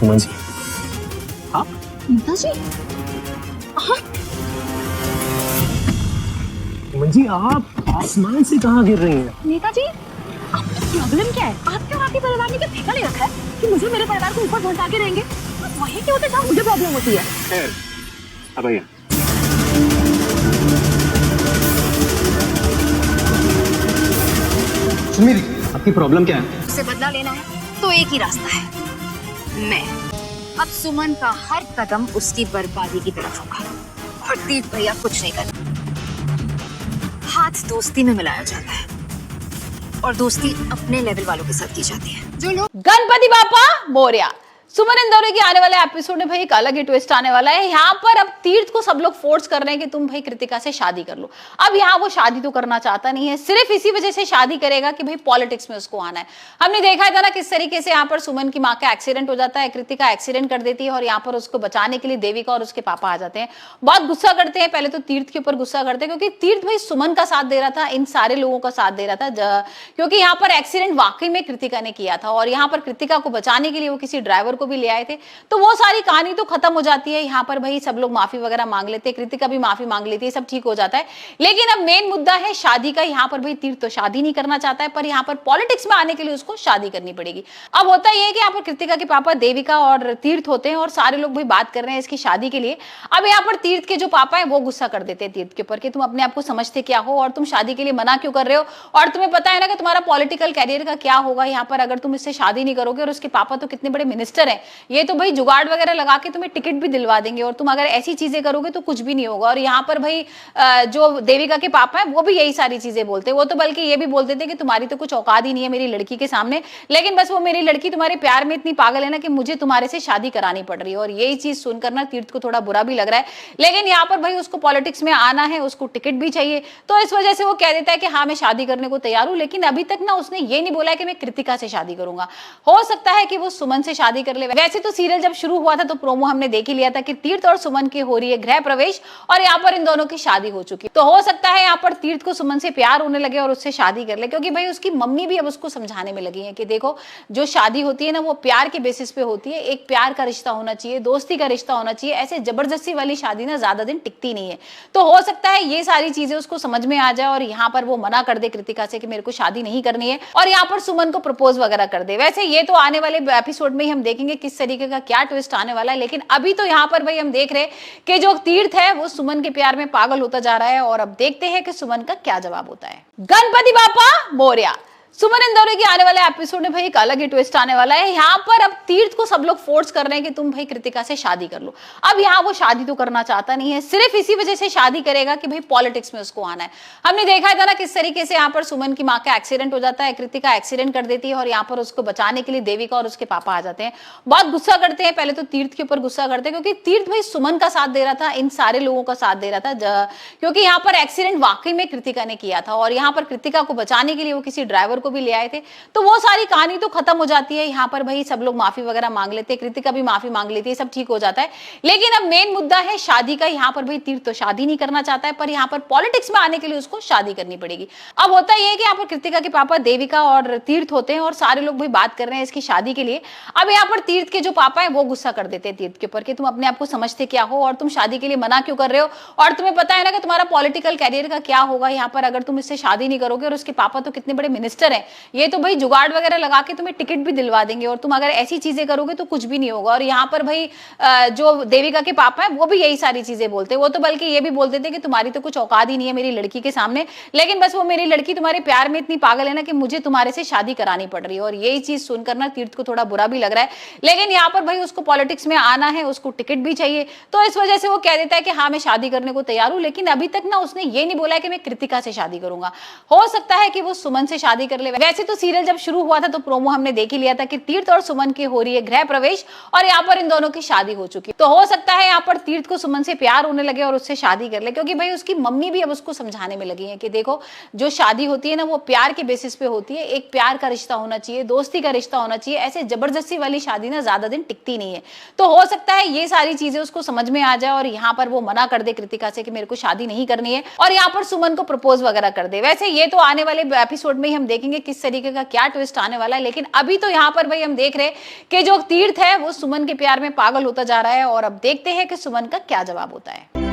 सुमन जी। हाँ नेताजी, सुमन जी, आप आसमान से कहाँ गिर रही हैं? नेताजी, आपका प्रॉब्लम क्या है? आप क्यों आपके परिवार ने क्या ठेका ले रखा है कि मुझे मेरे परिवार को ऊपर भड़का के रहेंगे? आप वहीं क्यों होते जहाँ मुझे प्रॉब्लम होती है? खैर, अब आइए। सुमित, आपकी प्रॉब्लम क्या है? उससे बदला लेना है तो एक ही रास्ता है, मैं। अब सुमन का हर कदम उसकी बर्बादी की तरफ होगा और तीर्थ भैया कुछ नहीं करते। हाथ दोस्ती में मिलाया जाता है और दोस्ती अपने लेवल वालों के साथ की जाती है। जो लोग गणपति बापा मोरया। सुमन इंदौरी के आने वाले एपिसोड में भाई एक अलग ही ट्विस्ट आने वाला है। यहाँ पर अब तीर्थ को सब लोग फोर्स कर रहे हैं कि तुम भाई कृतिका से शादी कर लो। अब यहाँ वो शादी तो करना चाहता नहीं है, सिर्फ इसी वजह से शादी करेगा कि भाई पॉलिटिक्स में उसको आना है। हमने देखा था ना किस तरीके से यहाँ पर सुमन की माँ का एक्सीडेंट हो जाता है, कृतिका एक्सीडेंट कर देती है और यहाँ पर उसको बचाने के लिए देविका और उसके पापा आ जाते हैं। बहुत गुस्सा करते हैं, पहले तो तीर्थ के ऊपर गुस्सा करते हैं क्योंकि तीर्थ भाई सुमन का साथ दे रहा था, इन सारे लोगों का साथ दे रहा था, क्योंकि यहाँ पर एक्सीडेंट वाकई में कृतिका ने किया था और यहाँ पर कृतिका को बचाने के लिए वो किसी ड्राइवर को भी ले आए थे। तो वो सारी कहानी तो खत्म हो जाती है। यहाँ पर भाई सब लोग माफी वगैरह मांग लेते हैं, कृतिका भी माफी मांग लेती है, सब ठीक हो जाता है। लेकिन अब मेन मुद्दा है शादी का। यहाँ पर भाई तीर्थ तो शादी नहीं करना चाहता है, पर यहाँ पर पॉलिटिक्स में आने के लिए उसको शादी करनी पड़ेगी। अब होता यह है कि यहाँ पर कृतिका के पापा देविका और तीर्थ होते हैं और सारे लोग भाई बात कर रहे हैं इसकी शादी के लिए। अब यहाँ पर तीर्थ के जो पापा है वो गुस्सा कर देते हैं तीर्थ के ऊपर कि तुम अपने आप को समझते क्या हो और तुम शादी के लिए मना क्यों कर रहे हो, और तुम्हें पता है ना कि तुम्हारा पॉलिटिकल कैरियर का क्या होगा यहाँ पर अगर तुम इससे शादी नहीं करोगे। और उसके पापा तो कितने बड़े मिनिस्टर हैं, ये तो भाई जुगाड़ वगैरह लगा के तुम्हें टिकट भी दिलवा देंगे और तुम अगर ऐसी चीजें करोगे तो कुछ भी नहीं होगा। और यहाँ पर भाई जो देविका के पापा हैं वो भी यही सारी चीजें बोलते हैं। वो तो बल्कि ये भी बोलते थे कि तुम्हारी तो कुछ औकात ही नहीं है मेरी लड़की के सामने, लेकिन बस वो मेरी लड़की तुम्हारे प्यार में इतनी पागल है ना कि मुझे तुम्हारे से शादी करानी पड़ रही है। और यही चीज सुनकर ना तीर्थ को थोड़ा बुरा भी लग रहा है, लेकिन यहाँ पर भाई उसको पॉलिटिक्स में आना है, उसको टिकट भी चाहिए, तो इस वजह से वो कह देता है कि हाँ मैं शादी करने को तैयार हूँ। लेकिन अभी तक ना उसने ये नहीं बोला है कि मैं कृतिका से शादी करूंगा। हो सकता है कि वो सुमन से शादी कर ले। वैसे तो सीरियल जब शुरू हुआ था तो प्रोमो हमने देख ही लिया था कि तीर्थ और सुमन की हो रही है गृह प्रवेश और यहाँ पर इन दोनों की शादी हो चुकी है। तो हो सकता है यहाँ पर तीर्थ को सुमन से प्यार होने लगे और उससे शादी कर ले, क्योंकि भाई उसकी मम्मी भी अब उसको समझाने में लगी है कि देखो जो शादी होती है ना वो प्यार के बेसिस पे होती है, एक प्यार का रिश्ता होना चाहिए, दोस्ती का रिश्ता होना चाहिए, ऐसे जबरदस्ती वाली शादी ना ज्यादा दिन टिकती नहीं है। तो हो सकता है ये सारी चीजें उसको समझ में आ जाए और यहाँ पर वो मना कर दे कृतिका से कि मेरे को शादी नहीं करनी है और यहाँ पर सुमन को प्रपोज वगैरह कर दे। वैसे ये तो आने वाले एपिसोड में ही हम देखेंगे किस तरीके का क्या ट्विस्ट आने वाला है, लेकिन अभी तो यहाँ पर भाई हम देख रहे हैं कि जो तीर्थ है वो सुमन के प्यार में पागल होता जा रहा है और अब देखते हैं कि सुमन का क्या जवाब होता है। गणपति बापा मोरया। सुमन इंदौरी के आने वाले एपिसोड में भाई एक अलग ही ट्विस्ट आने वाला है। यहाँ पर अब तीर्थ को सब लोग फोर्स कर रहे हैं कि तुम भाई कृतिका से शादी कर लो। अब यहाँ वो शादी तो करना चाहता नहीं है, सिर्फ इसी वजह से शादी करेगा कि भाई पॉलिटिक्स में उसको आना है। हमने देखा था ना किस तरीके से यहाँ पर सुमन की माँ का एक्सीडेंट हो जाता है, कृतिका एक्सीडेंट कर देती है और यहाँ पर उसको बचाने के लिए देविका और उसके पापा आ जाते हैं। बहुत गुस्सा करते हैं, पहले तो तीर्थ के ऊपर गुस्सा करते हैं क्योंकि तीर्थ भाई सुमन का साथ दे रहा था, इन सारे लोगों का साथ दे रहा था, क्योंकि यहाँ पर एक्सीडेंट वाकई में कृतिका ने किया था और यहाँ पर कृतिका को बचाने के लिए वो किसी ड्राइवर को भी ले आए थे। तो वो सारी कहानी तो खत्म हो जाती है। यहाँ पर भाई सब लोग माफी वगैरह मांग लेते हैं, कृतिका भी माफी मांग लेती है, सब ठीक हो जाता है। लेकिन अब मेन मुद्दा है शादी का। यहाँ पर भाई तीर्थ तो शादी नहीं करना चाहता है, पर यहाँ पर पॉलिटिक्स में आने के लिए उसको शादी करनी पड़ेगी। अब होता यह है कि यहाँ पर कृतिका के पापा देविका और तीर्थ होते हैं और सारे लोग भाई बात कर रहे हैं इसकी शादी के लिए। अब यहाँ पर तीर्थ के जो पापा है वो गुस्सा कर देते हैं तीर्थ के ऊपर कि तुम अपने आप को समझते क्या हो और तुम शादी के लिए मना क्यों कर रहे हो, और तुम्हें पता है ना कि तुम्हारा पॉलिटिकल कैरियर का क्या होगा यहाँ पर अगर तुम इससे शादी नहीं करोगे। और उसके पापा तो कितने बड़े मिनिस्टर हैं, ये तो भाई जुगाड़ वगैरह लगा के तुम्हें टिकट भी दिलवा देंगे और तुम अगर ऐसी चीजें करोगे तो कुछ भी नहीं होगा। और यहाँ पर भाई जो देविका के पापा हैं वो भी यही सारी चीजें बोलते हैं। वो तो बल्कि ये भी बोलते थे कि तुम्हारी तो कुछ औकात ही नहीं है मेरी लड़की के सामने, लेकिन बस वो मेरी लड़की तुम्हारे प्यार में इतनी पागल है ना कि मुझे तुम्हारे से शादी करानी पड़ रही है। और यही चीज सुनकर ना तीर्थ को थोड़ा बुरा भी लग रहा है, लेकिन यहाँ पर भाई उसको पॉलिटिक्स में आना है, उसको टिकट भी चाहिए, तो इस वजह से वो कह देता है कि हाँ मैं शादी करने को तैयार हूँ। लेकिन अभी तक ना उसने ये नहीं बोला है कि मैं कृतिका से शादी करूंगा। हो सकता है कि वो सुमन से शादी कर ले। वैसे तो सीरियल जब शुरू हुआ था तो प्रोमो हमने देख ही लिया था कि तीर्थ और सुमन की हो रही है गृह प्रवेश और यहाँ पर इन दोनों की शादी हो चुकी है। तो हो सकता है यहाँ पर तीर्थ को सुमन से प्यार होने लगे और उससे शादी कर ले, क्योंकि भाई उसकी मम्मी भी अब उसको समझाने में लगी है कि देखो जो शादी होती है ना वो प्यार के बेसिस पे होती है, एक प्यार का रिश्ता होना चाहिए, दोस्ती का रिश्ता होना चाहिए, ऐसे जबरदस्ती वाली शादी ना ज्यादा दिन टिकती नहीं है। तो हो सकता है ये सारी चीजें उसको समझ में आ जाए और यहाँ पर वो मना कर दे कृतिका से कि मेरे को शादी नहीं करनी है और यहाँ पर सुमन को प्रपोज वगैरह कर दे। वैसे ये तो आने वाले एपिसोड में ही हम देखेंगे देखेंगे किस तरीके का क्या ट्विस्ट आने वाला है। लेकिन अभी तो यहाँ पर भाई हम देख रहे हैं कि जो तीर्थ है वो सुमन के प्यार में पागल होता जा रहा है, और अब देखते हैं कि सुमन का क्या जवाब होता है।